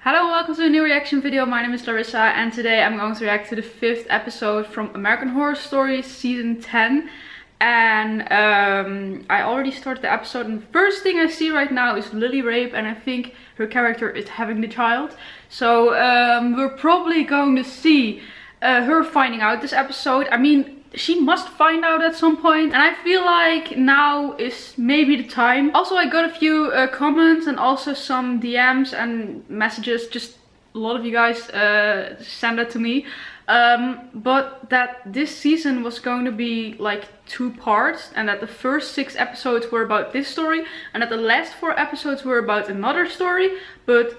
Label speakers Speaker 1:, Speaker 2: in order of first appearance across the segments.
Speaker 1: Hello and welcome to a new reaction video. My name is Larissa and today I'm going to react to the 5th episode from American Horror Story season 10. And I already started the episode and the first thing I see right now is Lily Rape, and I think her character is having the child. So we're probably going to see her finding out this episode. I mean, she must find out at some point, and I feel like now is maybe the time. Also, I got a few comments and also some DMs and messages. Just a lot of you guys sent that to me. But that this season was going to be like 2 parts, and that the first 6 episodes were about this story, and that the last 4 episodes were about another story, but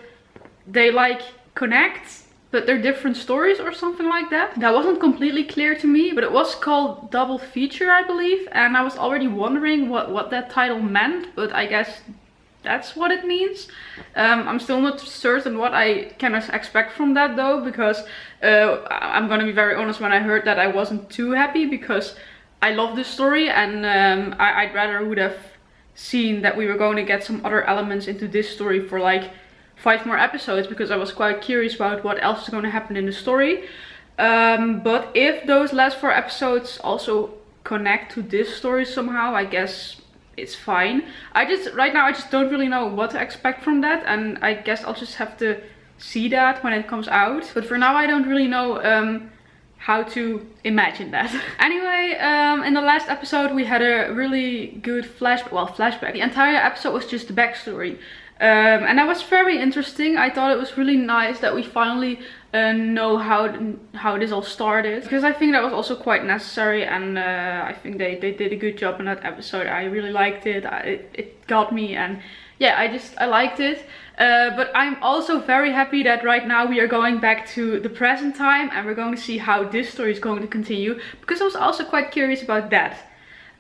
Speaker 1: they like connect, but they're different stories or something like that. That wasn't completely clear to me, but it was called double feature, I believe, and I was already wondering what that title meant, but I guess that's what it means. I'm still not certain what I can expect from that though, because I'm gonna be very honest, when I heard that I wasn't too happy, because I love this story, and I'd rather would have seen that we were going to get some other elements into this story for like 5 more episodes, because I was quite curious about what else is going to happen in the story. But if those last 4 episodes also connect to this story somehow, I guess it's fine. Right now I just don't really know what to expect from that, and I guess I'll just have to see that when it comes out. But for now I don't really know how to imagine that. Anyway, in the last episode we had a really good flashback. The entire episode was just the backstory. And that was very interesting. I thought it was really nice that we finally know how this all started, because I think that was also quite necessary, and I think they did a good job in that episode. I really liked it. It got me, and yeah, I liked it. But I'm also very happy that right now we are going back to the present time, and we're going to see how this story is going to continue, because I was also quite curious about that.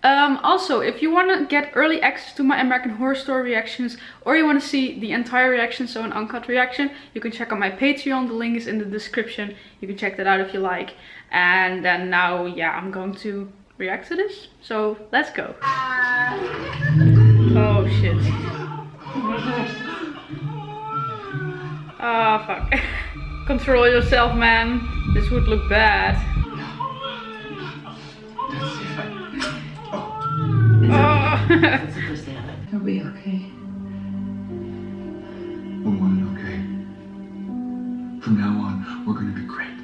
Speaker 1: Also, if you want to get early access to my American Horror Story reactions, or you want to see the entire reaction, so an uncut reaction, you can check out my Patreon. The link is in the description. You can check that out if you like. And then now, yeah, I'm going to react to this. So let's go. Oh shit. Ah, fuck. Control yourself, man. This would look bad.
Speaker 2: Are we okay?
Speaker 3: We're more than okay. From now on, we're gonna be great.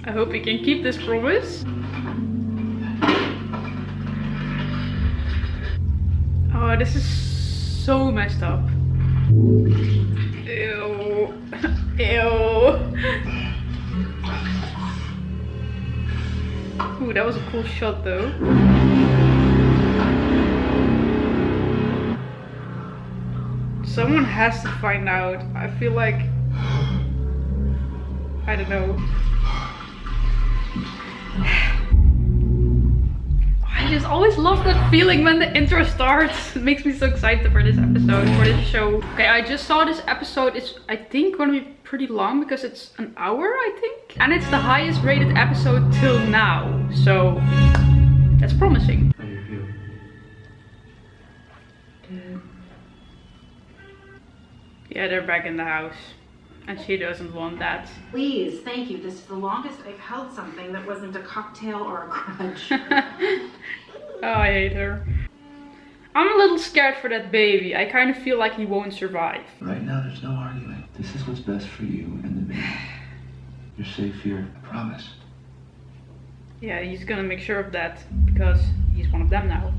Speaker 1: I hope we can keep this promise. Oh, this is so messed up. Ew. Ew. Ooh, that was a cool shot though. Someone has to find out. I feel like, I don't know. I just always love that feeling when the intro starts. It makes me so excited for this episode, for this show. Okay, I just saw this episode. It's, I think, gonna be pretty long, because it's an hour, I think. And it's the highest rated episode till now. So that's promising.
Speaker 3: How do you feel?
Speaker 1: Yeah, they're back in the house. And she doesn't want that.
Speaker 2: Please, thank you. This is the longest I've held something that wasn't a cocktail or a grudge.
Speaker 1: Oh, I hate her. I'm a little scared for that baby. I kind of feel like he won't survive.
Speaker 3: Right now, there's no arguing. This is what's best for you and the baby. You're safe here, I promise.
Speaker 1: Yeah, he's gonna make sure of that, because he's one of them now.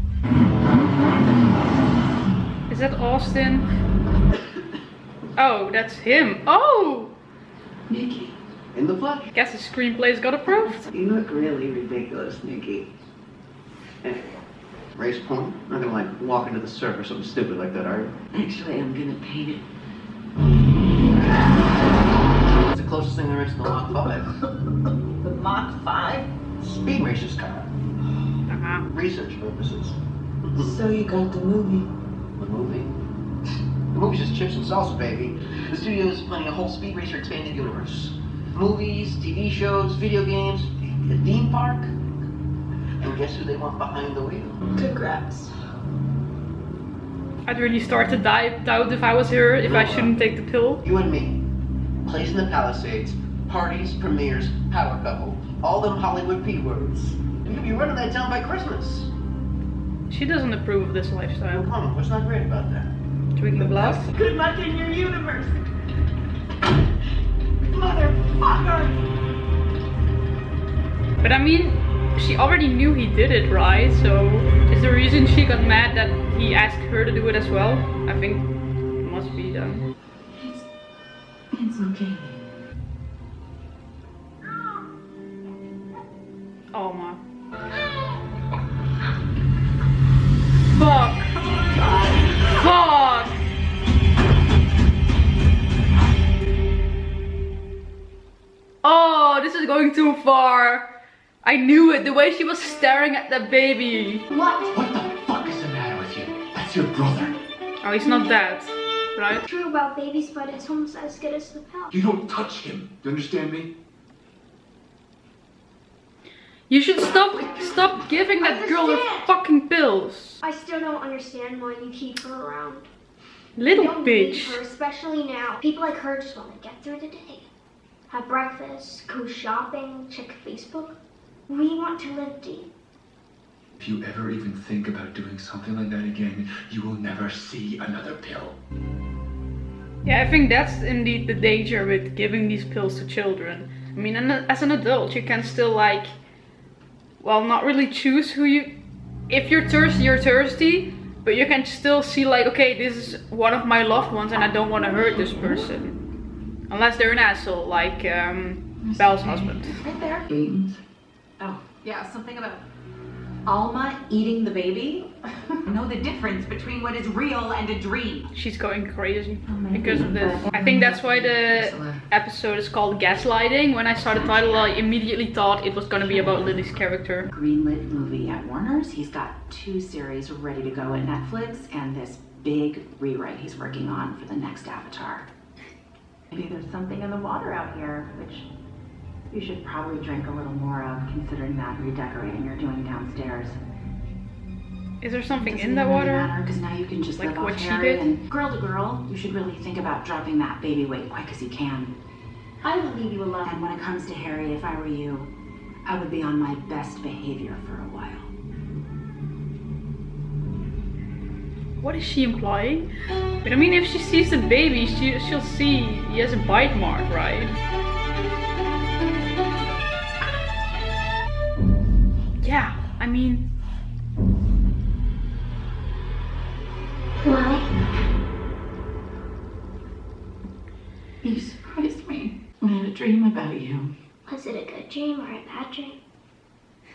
Speaker 1: Is that Austin? Oh, that's him. Oh!
Speaker 4: Nikki, in the flesh.
Speaker 1: Guess the screenplay's got approved.
Speaker 4: You look really ridiculous, Nikki. Hey, race point? Not gonna like walk into the surf or something stupid like that, are you? Actually, I'm gonna paint it. It's the closest thing there is to the Mach 5. The Mach 5? Speed racer's car. Research purposes.
Speaker 2: So you got the movie?
Speaker 4: The movie? The movie's just chips and salsa, baby. The studio is planning a whole Speed Racer expanded universe. Movies, TV shows, video games, a theme park. And guess who they want behind the wheel?
Speaker 2: Congrats.
Speaker 1: I'd really start to doubt if I was her, if I shouldn't take the pill.
Speaker 4: You and me. Place in the Palisades. Parties, premieres, power couple. All them Hollywood P words. And you'll be running that town by Christmas.
Speaker 1: She doesn't approve of this lifestyle.
Speaker 4: Come on, what's not great about that?
Speaker 1: Drinking blood?
Speaker 2: Good luck in your universe. Motherfucker!
Speaker 1: But I mean, she already knew he did it, right? So is the reason she got mad that he asked her to do it as well? I think it must be done.
Speaker 2: It's okay.
Speaker 1: Oh my. Fuck. Fuck. Oh, this is going too far. I knew it, the way she was staring at that baby.
Speaker 3: What the fuck is the matter with you? That's your brother.
Speaker 1: Oh, he's not dead, right?
Speaker 5: True about babies, but it's almost as good as the pill.
Speaker 3: You don't touch him. You understand me?
Speaker 1: You should stop giving that girl the fucking pills.
Speaker 5: I still don't understand why you keep her around.
Speaker 1: Little
Speaker 5: You don't need
Speaker 1: bitch.
Speaker 5: her, especially now. People like her just want to get through the day. Have breakfast, go shopping, check Facebook. We want to live deep.
Speaker 3: If you ever even think about doing something like that again, you will never see another pill.
Speaker 1: Yeah, I think that's indeed the danger with giving these pills to children. I mean, as an adult, you can still like, well, not really choose who you... If you're thirsty, you're thirsty. But you can still see like, okay, this is one of my loved ones and I don't want to hurt this person. Unless they're an asshole, like Belle's husband.
Speaker 2: Right there. Oh, yeah, something about Alma eating the baby. Know the difference between what is real and a dream.
Speaker 1: She's going crazy because of this. I think that's why the episode is called Gaslighting. When I saw the title, I immediately thought it was going to be about Lily's character.
Speaker 6: Greenlit movie at Warner's. He's got 2 series ready to go at Netflix and this big rewrite he's working on for the next Avatar. Maybe there's something in the water out here, which you should probably drink a little more of, considering that redecorating you're doing downstairs.
Speaker 1: Is there something in that water?
Speaker 6: Because now you can just
Speaker 1: Like
Speaker 6: live
Speaker 1: what
Speaker 6: off
Speaker 1: she
Speaker 6: Harry
Speaker 1: did?
Speaker 6: and girl to girl, you should really think about dropping that baby weight quick as you can.
Speaker 2: I will leave you alone.
Speaker 6: And when it comes to Harry, if I were you, I would be on my best behavior for a while.
Speaker 1: What is she implying? But I mean, if she sees the baby, she'll see he has a bite mark, right? Yeah, I mean...
Speaker 5: Why?
Speaker 6: You surprised me. I had a dream about you.
Speaker 5: Was it a good dream or a bad dream?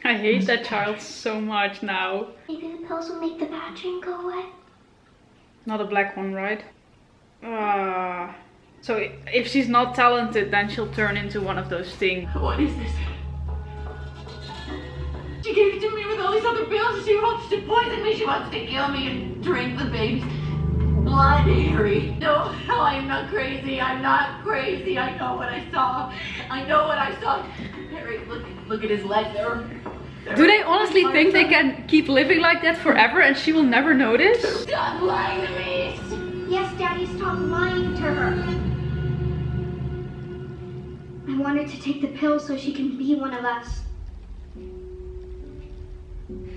Speaker 1: I hate that child so much now.
Speaker 5: Maybe the pills will make the bad dream go away.
Speaker 1: Not a black one, right? So if she's not talented, then she'll turn into one of those things.
Speaker 2: What is this? She gave it to me with all these other pills. She wants to poison me. She wants to kill me and drink the baby's blood, Harry. No, I'm not crazy. I'm not crazy. I know what I saw. I know what I saw. Harry, look at his leg.
Speaker 1: Do they honestly think they can keep living like that forever and she will never notice?
Speaker 2: Stop lying to me.
Speaker 5: Yes, Daddy, stop lying to her. I want her to take the pill so she can be one of us.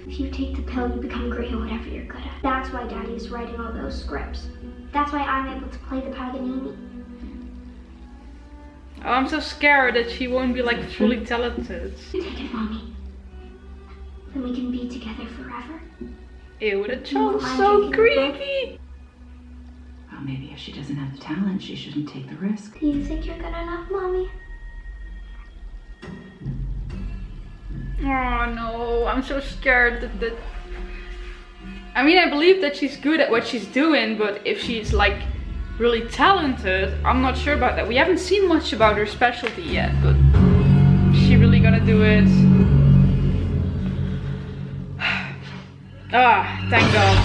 Speaker 5: If you take the pill, you become great at whatever you're good at. That's why Daddy is writing all those scripts. That's why I'm able to play the Paganini.
Speaker 1: Oh, I'm so scared that she won't be like fully talented.
Speaker 5: Take it, Mommy. Then we can be together forever.
Speaker 1: Ew, that child's so creepy.
Speaker 6: Well, maybe if she doesn't have the talent, she shouldn't take the risk.
Speaker 5: Do you think you're good enough, Mommy?
Speaker 1: Oh no, I'm so scared that... I mean, I believe that she's good at what she's doing, but if she's like really talented, I'm not sure about that. We haven't seen much about her specialty yet, but is she really gonna do it? Ah, thank God.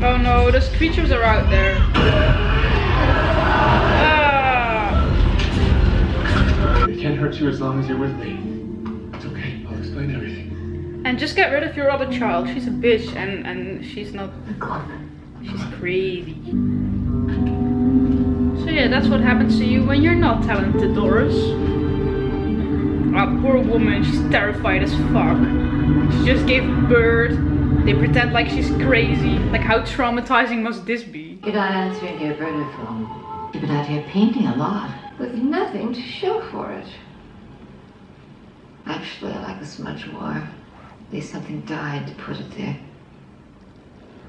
Speaker 1: Oh no, those creatures are out there.
Speaker 3: It can't hurt you as long as you're with me. It's okay. I'll explain everything.
Speaker 1: And just get rid of your other child. She's a bitch and she's not... She's crazy. So yeah, that's what happens to you when you're not talented, Doris. Oh, poor woman, she's terrified as fuck. She just gave birth. They pretend like she's crazy. Like, how traumatizing must this be?
Speaker 2: You're not answering your burner phone. You've been out here painting a lot, with nothing to show for it. Actually, I like this much more. At least something died to put it there.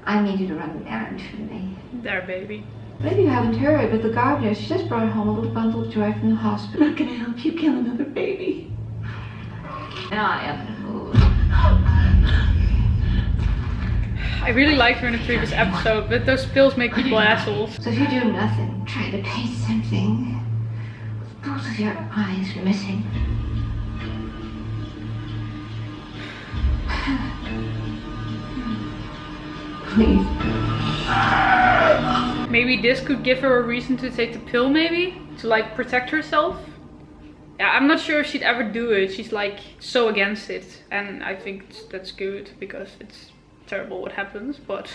Speaker 2: I need you to run an errand for me.
Speaker 1: There, baby.
Speaker 2: Maybe you haven't heard, but the gardener, she just brought home a little bundle of joy from the hospital. I'm not gonna help you kill another baby. Now I am in a mood.
Speaker 1: I really liked her in the previous episode, but those pills make people assholes.
Speaker 2: So if you do nothing, try to paint something with both of your eyes missing. Please.
Speaker 1: Maybe this could give her a reason to take the pill, maybe? To like protect herself? Yeah, I'm not sure if she'd ever do it. She's like so against it. And I think that's good because it's terrible what happens, but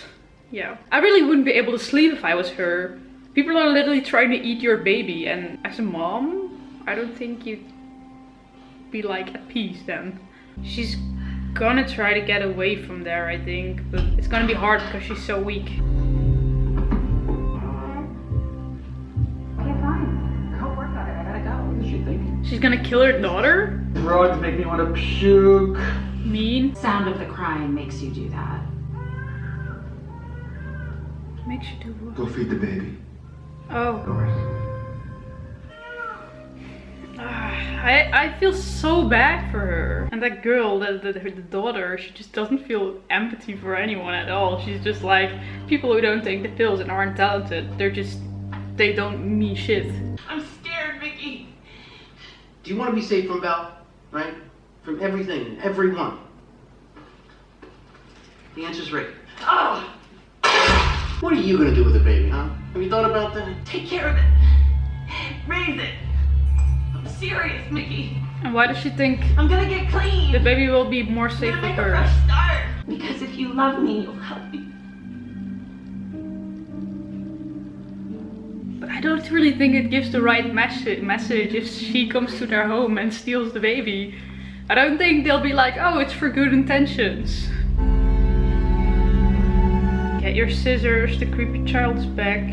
Speaker 1: yeah. I really wouldn't be able to sleep if I was her. People are literally trying to eat your baby, and as a mom, I don't think you'd be like at peace then. She's gonna try to get away from there, I think, but it's gonna be hard because she's so weak.
Speaker 6: Okay, fine. Go work on it. I gotta go.
Speaker 3: What is she thinking?
Speaker 1: She's gonna kill her daughter?
Speaker 3: Drugs make me want to puke.
Speaker 1: Mean.
Speaker 6: Sound of the crying makes you do that.
Speaker 1: Makes you do what?
Speaker 3: Go feed the baby.
Speaker 1: Oh.
Speaker 3: Doris.
Speaker 1: I feel so bad for her. And that girl, the daughter, she just doesn't feel empathy for anyone at all. She's just like, people who don't take the pills and aren't talented, they don't mean shit.
Speaker 2: I'm scared, Vicky.
Speaker 4: Do you want to be safe from Val? Right? From everything and everyone? The answer's right.
Speaker 2: Oh,
Speaker 4: What are you gonna do with the baby, huh? Have you thought about that?
Speaker 2: take care of it. Raise it. I'm serious, Mickey.
Speaker 1: And why does she think
Speaker 2: I'm gonna get clean.
Speaker 1: the baby will be more
Speaker 2: I'm
Speaker 1: safe
Speaker 2: gonna
Speaker 1: with
Speaker 2: make a
Speaker 1: her?
Speaker 2: fresh start. Because if you love me, you'll help me.
Speaker 1: But I don't really think it gives the right message if she comes to their home and steals the baby. I don't think they'll be like, oh, it's for good intentions. Get your scissors, the creepy child's back.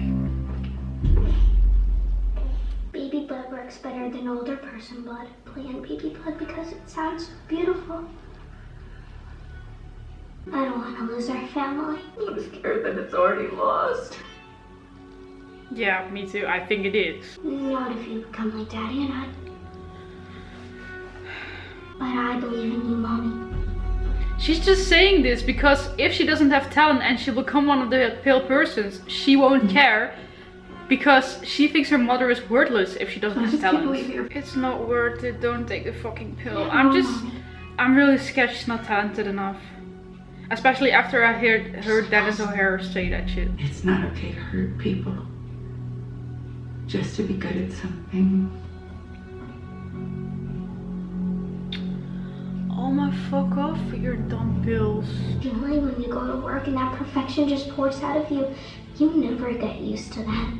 Speaker 5: Baby blood works better than older person blood. Plant baby blood because it sounds so beautiful. I don't want to lose our family.
Speaker 2: I'm scared that it's already lost.
Speaker 1: Yeah, me too. I think it is.
Speaker 5: Not if you become like Daddy and I. But I believe in you, Mommy.
Speaker 1: She's just saying this because if she doesn't have talent and she'll become one of the pale persons, she won't care. Because she thinks her mother is worthless if she doesn't have talent. It's not worth it, don't take the fucking pill. I'm really scared she's not talented enough. Especially after I heard Dennis O'Hara say that shit.
Speaker 7: It's not okay to hurt people. Just to be good at something.
Speaker 1: Oh my fuck off with your dumb pills.
Speaker 5: Only when you go to work and that perfection just pours out of you, you never get used to that.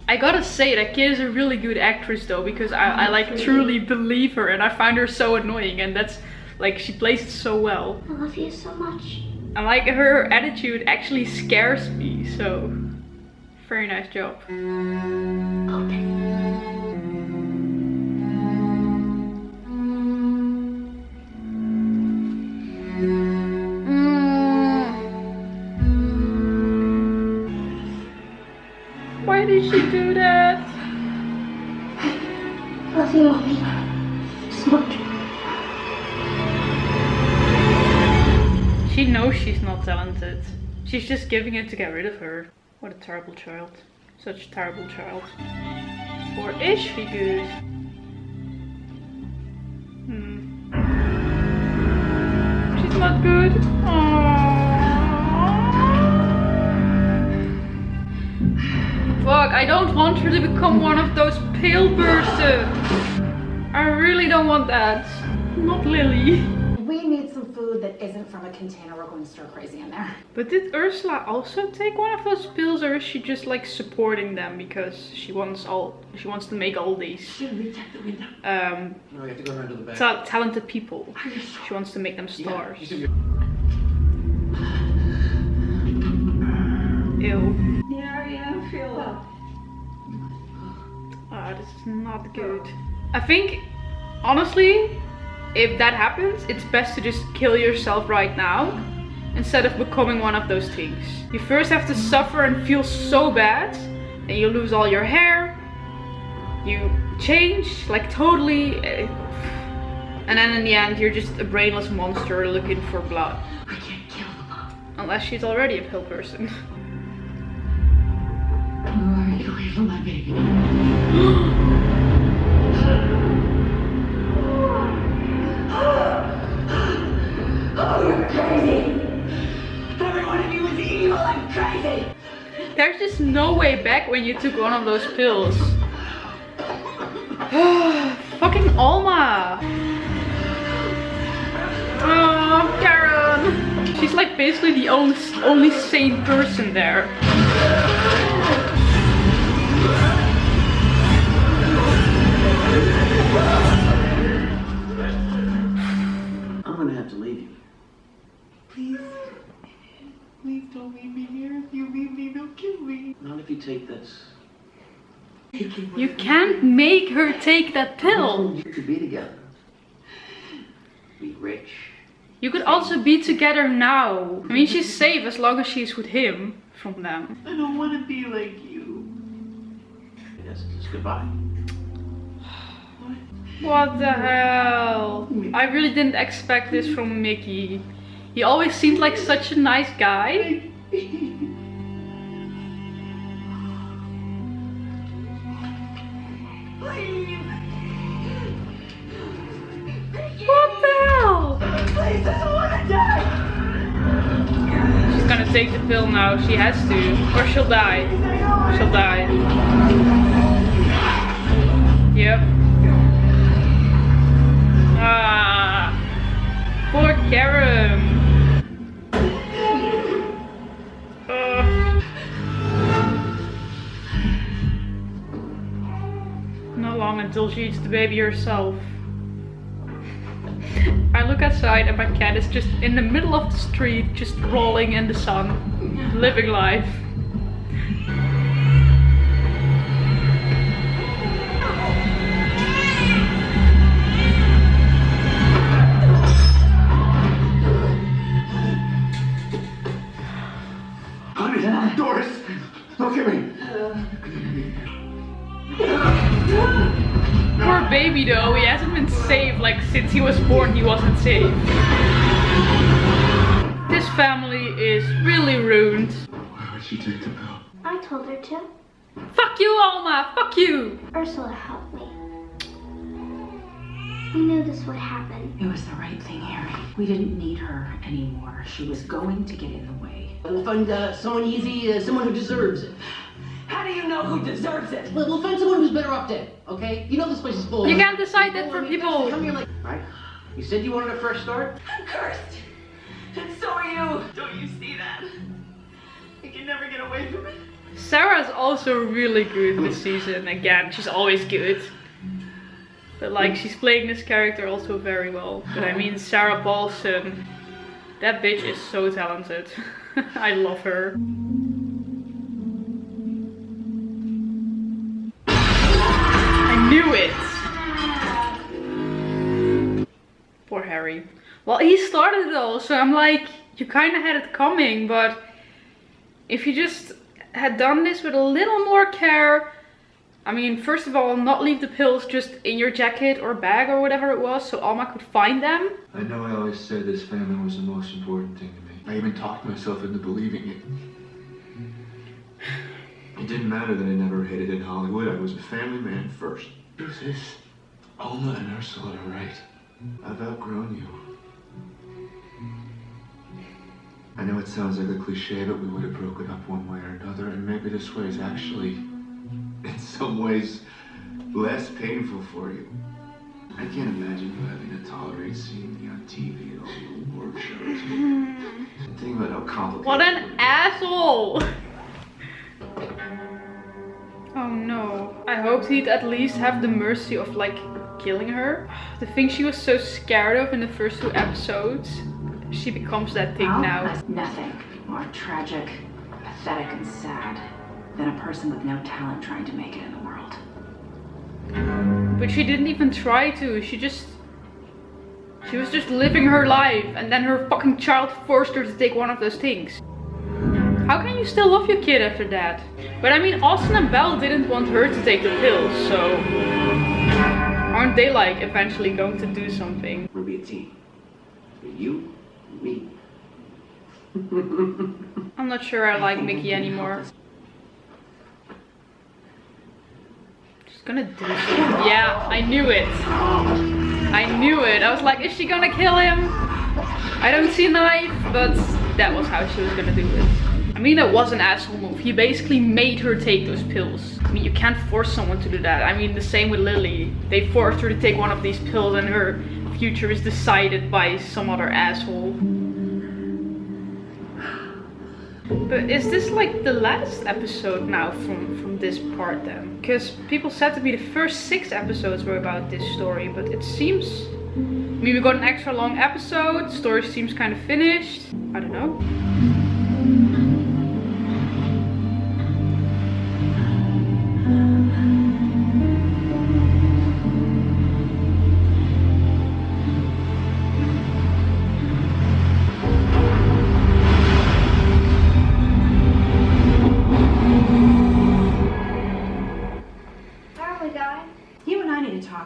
Speaker 1: I gotta say, that kid is a really good actress though, because I like truly believe her and I find her so annoying, and that's like, she plays it so well.
Speaker 5: I love you so much.
Speaker 1: And like, her attitude actually scares me, so very nice job.
Speaker 5: Open.
Speaker 1: Why did she do that?
Speaker 5: Love you, Mommy. So much.
Speaker 1: She knows she's not talented. She's just giving it to get rid of her. What a terrible child. Such a terrible child. Or is she good? She's not good. Fuck, I don't want her to become one of those pale persons. I really don't want that. Not Lily.
Speaker 8: We need some food.
Speaker 6: food that isn't from a container, we're going stir crazy in there.
Speaker 1: But did Ursula also take one of those pills, or is she just like supporting them because she wants to make all these
Speaker 4: No, you have to go around to the back.
Speaker 1: talented people. She wants to make them stars. Ew.
Speaker 7: Yeah, I feel well.
Speaker 1: Ah, this is not good. I think, honestly, if that happens, it's best to just kill yourself right now instead of becoming one of those things. You first have to suffer and feel so bad, and you lose all your hair, you change like totally, and then in the end you're just a brainless monster looking for blood.
Speaker 7: I can't kill them.
Speaker 1: Unless she's already a pill person.
Speaker 7: Oh, get away from my baby. Oh, you're crazy! Every one of you is evil and crazy!
Speaker 1: There's just no way back when you took one of those pills. Fucking Alma! Oh, Karen! She's like basically the only sane person there.
Speaker 4: I'm gonna have to leave you.
Speaker 7: Please don't leave me here. If you leave me, they'll kill me.
Speaker 4: Not if you take this.
Speaker 1: You can't make her take that pill.
Speaker 4: We could be together. Be rich.
Speaker 1: You could also be together now. I mean, she's safe as long as she's with him from them.
Speaker 7: I don't want to be like you.
Speaker 4: Yes, it's goodbye.
Speaker 1: What the hell? I really didn't expect this from Mickey. He always seemed like such a nice guy. What the hell?
Speaker 7: Please, I don't want to die!
Speaker 1: She's gonna take the pill now. She has to. Or she'll die. She'll die. Yep. Ah. Poor Karen. Not long until she eats the baby herself. I look outside and my cat is just in the middle of the street, just rolling in the sun, living life.
Speaker 3: Honey, Doris, look at me.
Speaker 1: Poor baby though, he hasn't been saved, like since he was born he wasn't saved. This family is really ruined.
Speaker 3: Why would she take the pill?
Speaker 5: I told her to.
Speaker 1: Fuck you, Alma, fuck you!
Speaker 5: Ursula helped me. We knew this would happen.
Speaker 6: It was the right thing, Harry. We didn't need her anymore. She was going to get in the way.
Speaker 4: We'll find someone easy, someone who deserves it.
Speaker 7: How do you know who deserves it?
Speaker 4: We'll find someone who's better off dead, okay? You know this place is full of...
Speaker 1: You can't decide that for people.
Speaker 4: Come here like... Right? You said you wanted a fresh start?
Speaker 7: I'm cursed. And so are you. Don't you see that? I can never get away from it.
Speaker 1: Sarah's also really good this season. Again, she's always good. But like, she's playing this character also very well. But I mean, Sarah Paulson, that bitch is so talented. I love her. I knew it! Poor Harry. Well, he started it all, so I'm like, you kind of had it coming, but if you just had done this with a little more care, I mean, first of all, not leave the pills just in your jacket or bag or whatever it was, so Alma could find them.
Speaker 3: I know I always said this family was the most important thing to me. I even talked myself into believing it. It didn't matter that I never hit it in Hollywood. I was a family man first. Truth is, Alma and Ursula are right. I've outgrown you. I know it sounds like a cliche, but we would have broken up one way or another, and maybe this way is actually, in some ways, less painful for you. I can't imagine you having to tolerate seeing me on TV all the work shows. And think about how complicated.
Speaker 1: What an asshole! Oh no. I hoped he'd at least have the mercy of like killing her. The thing she was so scared of in the first 2 episodes, she becomes that thing now.
Speaker 6: There's nothing more tragic, pathetic, and sad than a person with no talent trying to make it in the world.
Speaker 1: But she didn't even try to. She was just living her life, and then her fucking child forced her to take one of those things. How can you still love your kid after that? But I mean, Austin and Belle didn't want her to take the pills, so aren't they like eventually going to do something?
Speaker 4: We'll be a team. You, me.
Speaker 1: I'm not sure I like Mickey anymore. She's gonna do something. Yeah, I knew it. I knew it. I was like, is she gonna kill him? I don't see a knife, but that was how she was gonna do it. I mean, that was an asshole move. He basically made her take those pills. I mean, you can't force someone to do that. I mean, the same with Lily. They forced her to take one of these pills and her future is decided by some other asshole. But is this like the last episode now from this part then? Because people said to me the first 6 episodes were about this story, but it seems... I mean, we got an extra long episode, story seems kind of finished. I don't know.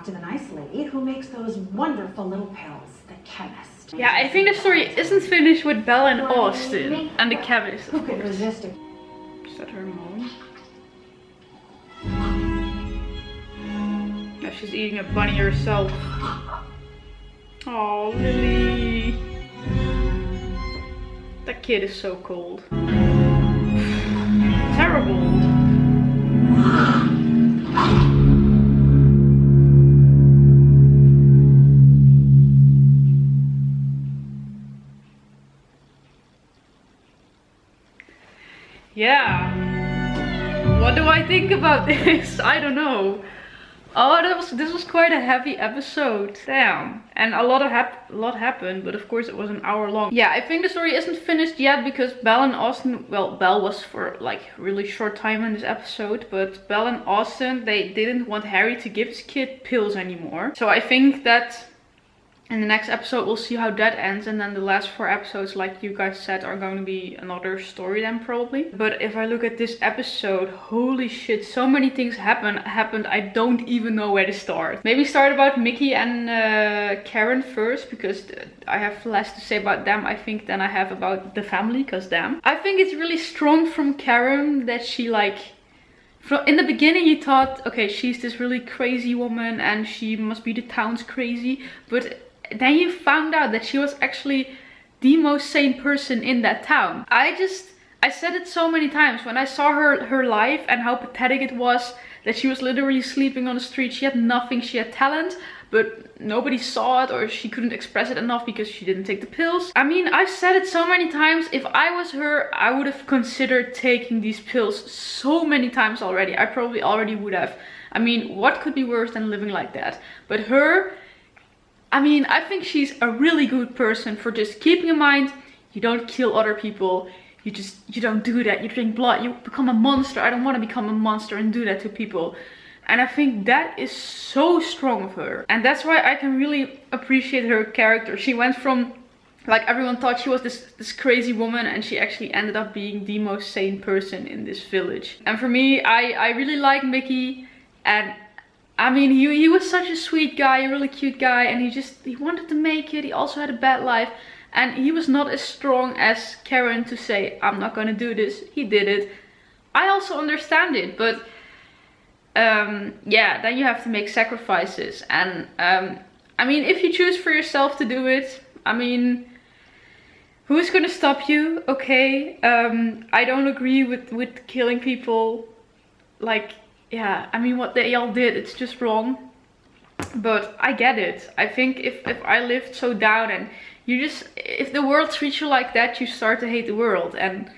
Speaker 8: To the nice lady who makes those wonderful little pills, the chemist.
Speaker 1: Yeah, I think the story isn't finished with Belle and Austin and the chemist,
Speaker 8: Who
Speaker 1: of
Speaker 8: could
Speaker 1: course.
Speaker 8: resist it?
Speaker 1: Is that her mom? Yeah, she's eating a bunny herself. Oh, Lily. That kid is so cold. Terrible. Yeah. What do I think about this? I don't know. Oh, this was quite a heavy episode. Damn. And a lot happened, but of course it was an hour long. Yeah, I think the story isn't finished yet because Belle and Austin, well, Belle was for like really short time in this episode, but Belle and Austin, they didn't want Harry to give his kid pills anymore. So I think that in the next episode we'll see how that ends, and then the last 4 episodes, like you guys said, are going to be another story then probably. But if I look at this episode, holy shit, so many things happened. I don't even know where to start. Maybe start about Mickey and Karen first, because I have less to say about them, I think, than I have about the family, because damn. I think it's really strong from Karen that she like... in the beginning you thought, okay, she's this really crazy woman and she must be the town's crazy, but then you found out that she was actually the most sane person in that town. I said it so many times when I saw her life and how pathetic it was, that she was literally sleeping on the street. She had nothing, she had talent, but nobody saw it, or she couldn't express it enough because she didn't take the pills. I mean, I've said it so many times, if I was her, I would have considered taking these pills so many times already. I probably already would have. I mean, what could be worse than living like that? But her, I mean, I think she's a really good person for just keeping in mind, you don't kill other people, you don't do that, you drink blood, you become a monster. I don't want to become a monster and do that to people. And I think that is so strong of her. And that's why I can really appreciate her character. She went from, like, everyone thought she was this crazy woman, and she actually ended up being the most sane person in this village. And for me, I really like Mickey, and I mean, he was such a sweet guy, a really cute guy, and he wanted to make it. He also had a bad life, and he was not as strong as Karen to say, I'm not gonna do this. He did it. I also understand it, but yeah, then you have to make sacrifices. And I mean, if you choose for yourself to do it, I mean, who's gonna stop you? Okay, I don't agree with killing people. Like, yeah, I mean, what they all did, it's just wrong. But I get it. I think if I lived so down and if the world treats you like that, you start to hate the world, and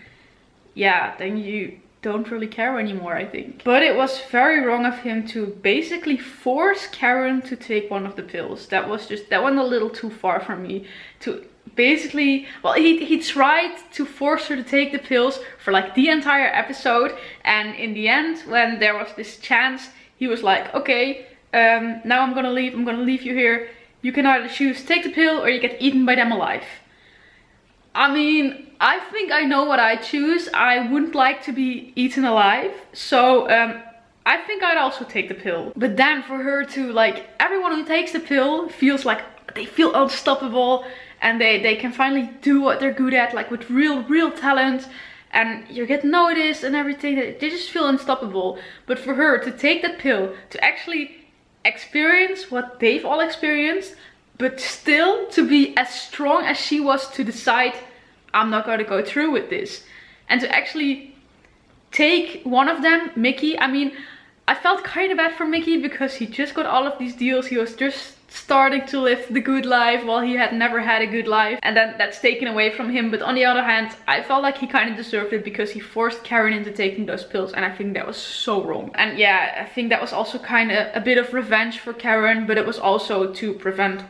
Speaker 1: yeah, then you don't really care anymore, I think. But it was very wrong of him to basically force Karen to take one of the pills. That went a little too far for me. To basically, well, he tried to force her to take the pills for like the entire episode, and in the end, when there was this chance, he was like, okay, now I'm gonna leave you here. You can either choose take the pill or you get eaten by them alive. I mean, I think I know what I choose. I wouldn't like to be eaten alive, so I think I'd also take the pill. But then for her to, like, everyone who takes the pill feels like they feel unstoppable, and they can finally do what they're good at, like with real talent, and you get noticed and everything. They just feel unstoppable. But for her to take that pill, to actually experience what they've all experienced, but still to be as strong as she was to decide, I'm not going to go through with this, and to actually take one of them, Mickey. I mean, I felt kind of bad for Mickey because he just got all of these deals. He was just starting to live the good life while he had never had a good life, and then that's taken away from him. But on the other hand, I felt like he kind of deserved it because he forced Karen into taking those pills, and I think that was so wrong. And yeah, I think that was also kind of a bit of revenge for Karen, but it was also to prevent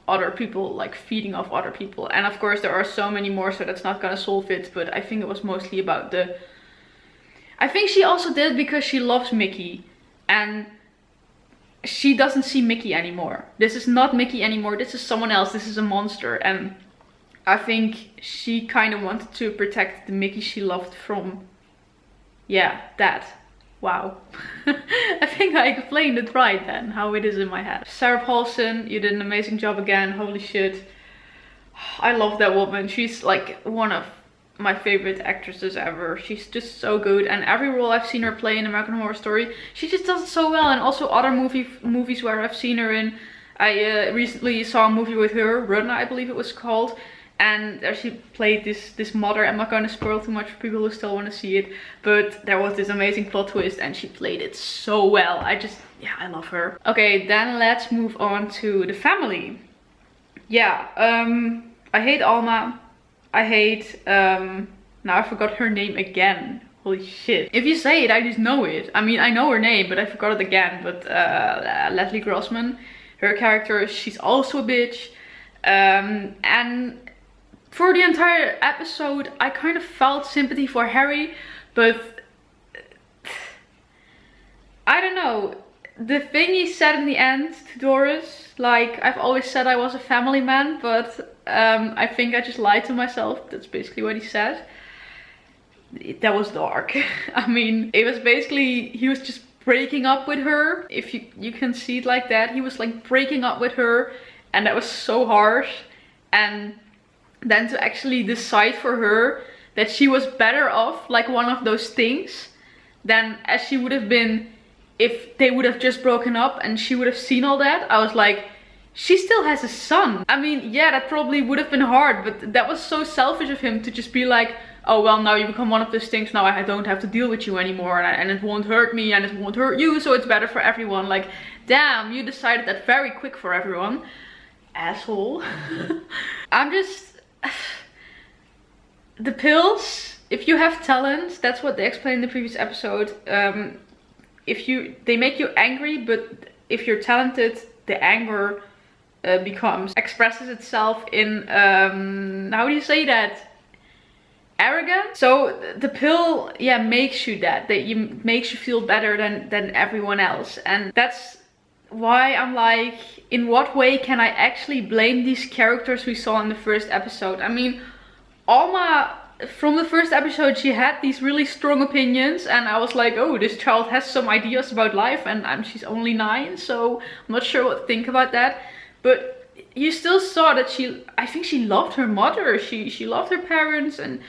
Speaker 1: other people, like feeding off other people. And of course there are so many more, so that's not gonna solve it, but I think it was mostly about I think she also did it because she loves Mickey, and she doesn't see Mickey anymore. This is not Mickey anymore, this is someone else, this is a monster. And I think she kind of wanted to protect the Mickey she loved from, yeah, that. Wow. I think I explained it right then, how it is in my head. Sarah Paulson, you did an amazing job again, holy shit. I love that woman, she's like one of my favorite actresses ever. She's just so good, and every role I've seen her play in American Horror Story, she just does it so well. And also other movies where I've seen her in. I recently saw a movie with her, Run, I believe it was called, and there she played this mother. I'm not going to spoil too much for people who still want to see it, but there was this amazing plot twist and she played it so well. I love her. Okay, then let's move on to the family. Yeah, I hate Alma. I hate, now I forgot her name again. Holy shit. If you say it, I just know it. I mean, I know her name, but I forgot it again. But Leslie Grossman, her character, she's also a bitch. And for the entire episode, I kind of felt sympathy for Harry, but I don't know. The thing he said in the end to Doris, like, I've always said I was a family man, but I think I just lied to myself. That's basically what he said. That was dark. I mean, it was basically, he was just breaking up with her. If you can see it like that, he was like breaking up with her, and that was so harsh. And then to actually decide for her that she was better off like one of those things than as she would have been if they would have just broken up and she would have seen all that. I was like, she still has a son. I mean, yeah, that probably would have been hard, but that was so selfish of him to just be like, oh well, now you become one of those things, now I don't have to deal with you anymore, and it won't hurt me and it won't hurt you, so it's better for everyone. Like, damn, you decided that very quick for everyone. Asshole. I'm just... The pills, if you have talent, that's what they explained in the previous episode. They make you angry, but if you're talented, the anger expresses itself in, how do you say that? Arrogant. So the pill, yeah, makes you that. Makes you feel better than everyone else. And that's why I'm like, in what way can I actually blame these characters we saw in the first episode? I mean, Alma, from the first episode, she had these really strong opinions, and I was like, oh, this child has some ideas about life, and she's only 9, so I'm not sure what to think about that. But you still saw that I think she loved her mother, she loved her parents, and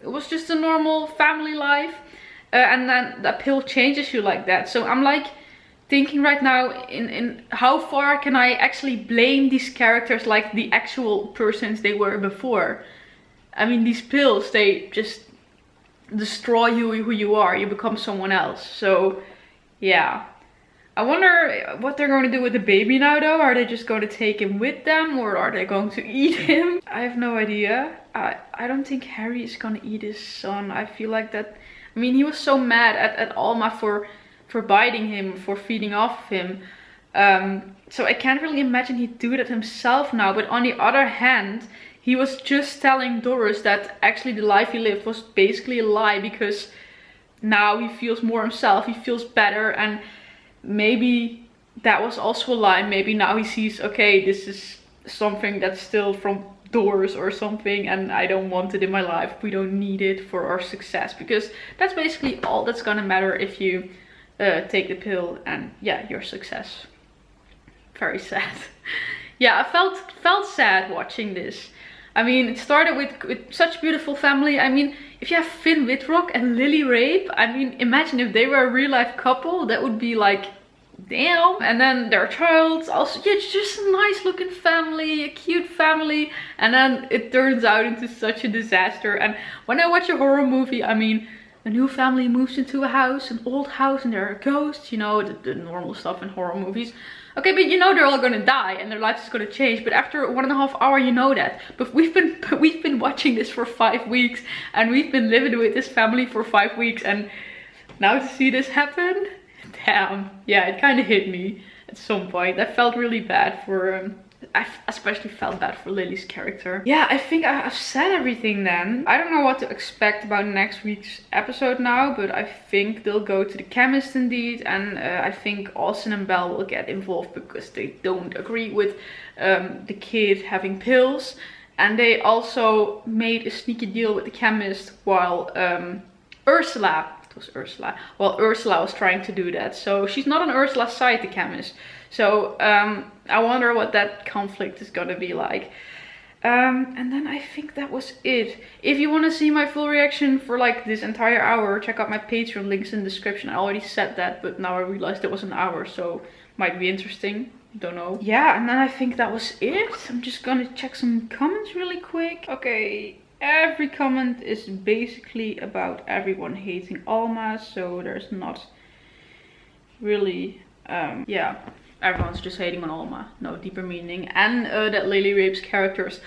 Speaker 1: it was just a normal family life. And then the pill changes you like that. So I'm like thinking right now in how far can I actually blame these characters like the actual persons they were before. I mean, these pills, they just destroy you, who you are. You become someone else. So, yeah. I wonder what they're going to do with the baby now though. Are they just going to take him with them, or are they going to eat him? I have no idea. I don't think Harry is going to eat his son. I feel like that, I mean, he was so mad at Alma for biting him, for feeding off of him. So I can't really imagine he'd do that himself now. But on the other hand, he was just telling Doris that actually the life he lived was basically a lie, because now he feels more himself, he feels better, and maybe that was also a lie. Maybe now he sees, okay, this is something that's still from Doris or something, and I don't want it in my life. We don't need it for our success, because that's basically all that's gonna matter if you take the pill, and yeah, your success. Very sad. Yeah, I felt sad watching this. I mean, it started with such beautiful family. I mean, if you have Finn Wittrock and Lily Rape, I mean, imagine if they were a real life couple. That would be like, damn. And then their child also, yeah, it's just a nice looking family, a cute family. And then it turns out into such a disaster. And when I watch a horror movie, I mean, a new family moves into a house, an old house, and there are ghosts, you know, the normal stuff in horror movies. Okay, but you know they're all gonna die and their life is gonna change. But after 1.5 hours, you know that. But we've been watching this for 5 weeks, and we've been living with this family for 5 weeks, and now to see this happen, damn. Yeah, it kind of hit me at some point. I felt really bad for. I especially felt bad for Lily's character. Yeah, I think I've said everything then. I don't know what to expect about next week's episode now, but I think they'll go to the chemist indeed. And I think Austin and Belle will get involved because they don't agree with the kid having pills. And they also made a sneaky deal with the chemist while Ursula was trying to do that. So she's not on Ursula's side, the chemist. So I wonder what that conflict is gonna be like. And then I think that was it. If you want to see my full reaction for like this entire hour, check out my Patreon, links in the description. I already said that, but now I realized it was an hour, so might be interesting. Don't know. Yeah, and then I think that was it. I'm just gonna check some comments really quick. Okay, every comment is basically about everyone hating Alma, so there's not really yeah, everyone's just hating on Alma, no deeper meaning. And that Lily Rape's characters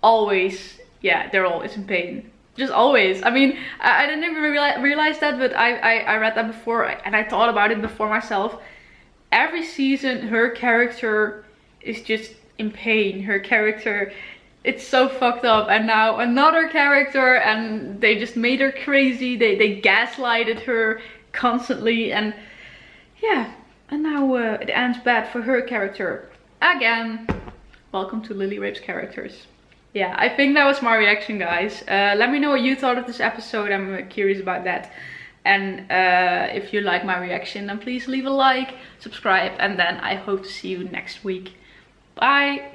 Speaker 1: always, yeah, they're always in pain, just always. I mean, I didn't even realize that, but I read that before, and I thought about it before myself. Every season her character is just in pain. Her character, it's so fucked up. And now another character, and they just made her crazy. They gaslighted her constantly, and yeah. And now it ends bad for her character again. Welcome to Lily Rape's characters. Yeah, I think that was my reaction, guys. Let me know what you thought of this episode. I'm curious about that. And if you like my reaction, then please leave a like, subscribe, and then I hope to see you next week. Bye!